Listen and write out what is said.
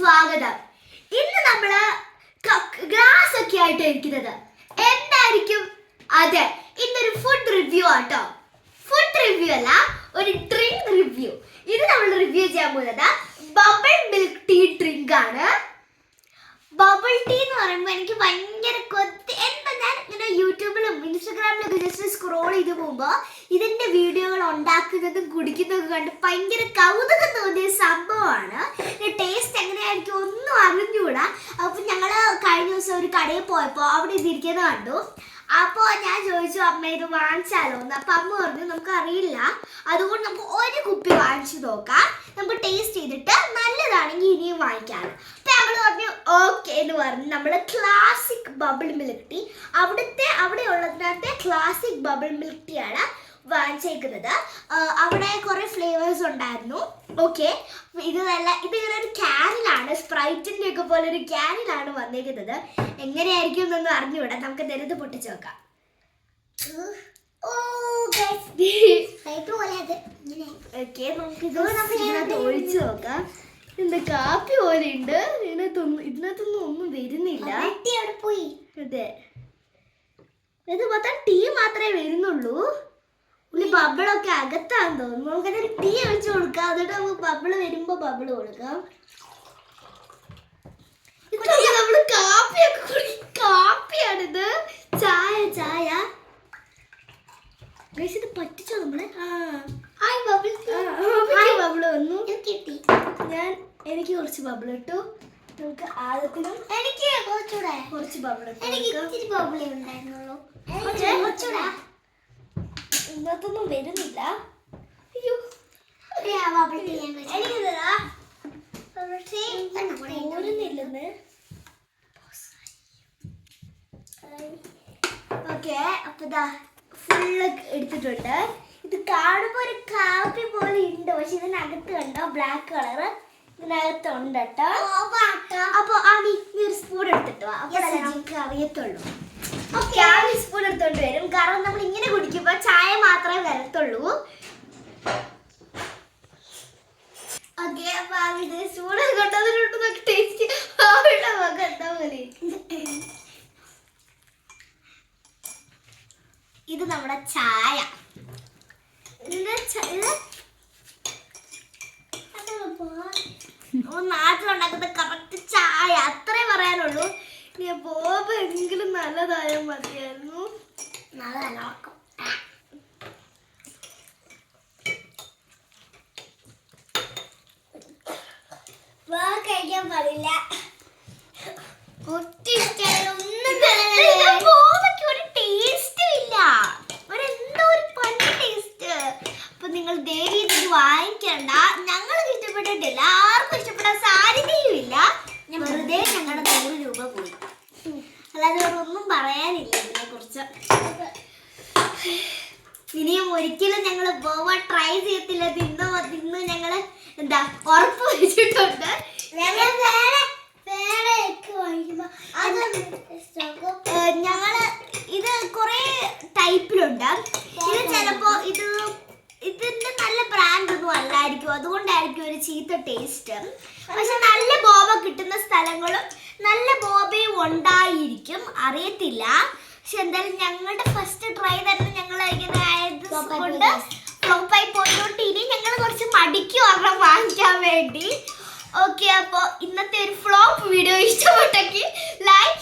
സ്വാഗതം. ഇന്ന് നമ്മള് ഗ്ലാസ് ഒക്കെ ആയിട്ട് ഇരിക്കുന്നത് എന്തായിരിക്കും? അതെ, ഇന്നൊരു ഫുഡ് റിവ്യൂ ആട്ടോ. ഫുഡ് റിവ്യൂ അല്ല, ഒരു ഡ്രിങ്ക് റിവ്യൂ. ഇത് നമ്മൾ റിവ്യൂ ചെയ്യാൻ പോകുന്നത് ബബിൾ മിൽക്ക് ടീ ഡ്രിങ്ക് ആണ്. ബബിൾ ടീ എന്ന് പറയുമ്പോൾ എനിക്ക് ഭയങ്കര എന്താ, ഞാൻ ഇങ്ങനെ യൂട്യൂബിലും ഇൻസ്റ്റാഗ്രാമിലൊക്കെ ജസ്റ്റ് സ്ക്രോൾ ചെയ്ത് പോകുമ്പോൾ ഇതിന്റെ വീഡിയോകൾ ഉണ്ടാക്കുന്നതും കുടിക്കുന്നതും കണ്ട് ഭയങ്കര കൗതുകം തോന്നിയ സംഭവമാണ്. ടേസ്റ്റ് എങ്ങനെയായിരിക്കും ഒന്നും അറിഞ്ഞുകൂടാ. അപ്പം ഞങ്ങൾ കഴിഞ്ഞ ദിവസം ഒരു കടയിൽ പോയപ്പോൾ അവിടെ ഇതിരിക്കുന്നത് കണ്ടു. അപ്പോൾ ഞാൻ ചോദിച്ചു, അമ്മ ഇത് വാങ്ങിച്ചാലോ എന്ന്. അപ്പം അമ്മ പറഞ്ഞു നമുക്ക് അറിയില്ല, അതുകൊണ്ട് നമുക്ക് ഒരു കുപ്പി വാങ്ങിച്ചു നോക്കാം, നമുക്ക് ടേസ്റ്റ് ചെയ്തിട്ട് നല്ലതാണെങ്കിൽ ഇനിയും വാങ്ങിക്കാം. അപ്പം നമ്മൾ പറഞ്ഞു ഓക്കെ എന്ന് പറഞ്ഞു. നമ്മൾ ക്ലാസിക് ബബിൾ മിൽക്ക് ടീ, അവിടെ ഉള്ളതിനകത്തെ ക്ലാസിക് ബബിൾ മിൽക്ക് ടീ ആണ് വാങ്ങിച്ചേക്കുന്നത്. അവിടെ കുറേ ഫ്ലേവേഴ്സ് ഉണ്ടായിരുന്നു. ഓക്കെ, ഇതിങ്ങനെ ഒരു ക്യാനിലാണ്, സ്പ്രൈറ്റിൻ്റെ ഒക്കെ പോലെ ഒരു ക്യാനിലാണ് വന്നേക്കുന്നത്. എങ്ങനെയായിരിക്കും എന്നൊന്നും അറിഞ്ഞുകൂടാ, നമുക്ക് നേരത്തെ പൊട്ടിച്ച് നോക്കാം. ഓക്കെ, നമുക്ക് ഒഴിച്ചു നോക്കാം. എന്താ കാപ്പി പോലെ ഉണ്ട്, ഇതിനകത്തൊന്നും ഒന്നും വരുന്നില്ല. അതെ, ഇത് മൊത്തം ടീ മാത്രമേ വരുന്നുള്ളൂ. ബബിളൊക്കെ അകത്താന്ന് തോന്നുന്നു. നമുക്കതൊരു ടീ ഒഴിച്ചു കൊടുക്കാം, എന്നിട്ട് നമുക്ക് ബബിള് വരുമ്പോ ബബിള് കൊടുക്കാം. നമ്മള് കാപ്പിയാണിത്. ചായ ഇത് പറ്റിച്ചോ നമ്മള്. ബബിള് വന്നു. എനിക്ക് കുറച്ച് ബബിൾ ഇട്ടു. നമുക്ക് ആദ്യത്തിനും എനിക്ക് കുറച്ച് ബബിൾ ഇന്നത്തൊന്നും വരുന്നില്ല. അയ്യോ, പോരുന്നില്ലെന്ന്. ഓക്കെ, അപ്പൊ ഇതാ ഫുള്ള് എടുത്തിട്ടുണ്ട്. ഇത് കാണുമ്പോ ഒരു കാപ്പി പോലെ ഉണ്ട്, പക്ഷെ ഇതിനകത്ത് കണ്ടോ ബ്ലാക്ക് കളറ് ഇതിനകത്തുണ്ട് കേട്ടോ. അപ്പൊ നീ ഒരു സ്പൂൺ എടുത്തിട്ടോ, അപ്പോഴല്ലേ നമുക്ക് അറിയത്തുള്ളൂ. സ്പൂൺ എടുത്തോണ്ട് വരും, കാരണം നമ്മൾ ഇങ്ങനെ കുടിക്കുമ്പോ ചായ മാത്രമേ വരത്തുള്ളൂ. ഓക്കെ, അപ്പൊ ഇത് സ്പൂൺ കൊണ്ടതിലോട്ട് ടേസ്റ്റ് എന്താ പോലെ. ഇത് നമ്മുടെ ചായ. നാട്ടിലുണ്ടാക്കുന്ന കറക്റ്റ് ചായ, അത്രേ പറയാനുള്ളൂ. ബോബ് എങ്കിലും നല്ലതായാൽ മതിയായിരുന്നു. കഴിക്കാൻ പാടില്ല, ബോബയ്ക്ക് ഒരു ടേസ്റ്റും ഇല്ല, എന്തോ ഒരു പണ്ട് ടേസ്റ്റ്. അപ്പൊ നിങ്ങൾ ദേവി ഇത് വാങ്ങിക്കണ്ട, ഞങ്ങൾക്ക് ഇഷ്ടപ്പെട്ടിട്ടില്ല, ആർക്കും ഇഷ്ടപ്പെടാൻ സാധ്യതയും ഇല്ല. വെറുതെ ഞങ്ങളുടെ 100 രൂപ പോയി, അല്ലാതെ ഒന്നും പറയാനില്ല ഇതിനെ കുറിച്ച്. ഇനിയും ഒരിക്കലും ഞങ്ങൾ ബോബ ട്രൈ ചെയ്യത്തില്ല. തിന്ന് ഞങ്ങള് എന്താ ഉറപ്പ് വെച്ചിട്ടുണ്ട്. ഞങ്ങള് ഇത് കുറെ ടൈപ്പിലുണ്ട്. ഇത് ചിലപ്പോ ഇതിന്റെ നല്ല ബ്രാൻഡ് ഒന്നും അല്ലായിരിക്കും, അതുകൊണ്ടായിരിക്കും ഒരു ചീത്ത ടേസ്റ്റ്. പക്ഷെ നല്ല ബോബ കിട്ടുന്ന സ്ഥലങ്ങളും നല്ല ബോബയും ഉണ്ടായിരിക്കും, അറിയത്തില്ല. പക്ഷെ എന്തായാലും ഞങ്ങളുടെ ഫസ്റ്റ് ട്രൈ തന്നെ ഞങ്ങൾ ഇങ്ങനെ ആയതുകൊണ്ട് ഫ്ലോപ്പായി പോയതുകൊണ്ട് ഇനി ഞങ്ങൾ കുറച്ച് മടിക്കും ഒരെണ്ണം വാങ്ങിക്കാൻ വേണ്ടി. ഓക്കെ, അപ്പോൾ ഇന്നത്തെ ഒരു ഫ്ലോപ്പ് വീഡിയോ ഇഷ്ടപ്പെട്ടെങ്കിൽ ലൈക്ക്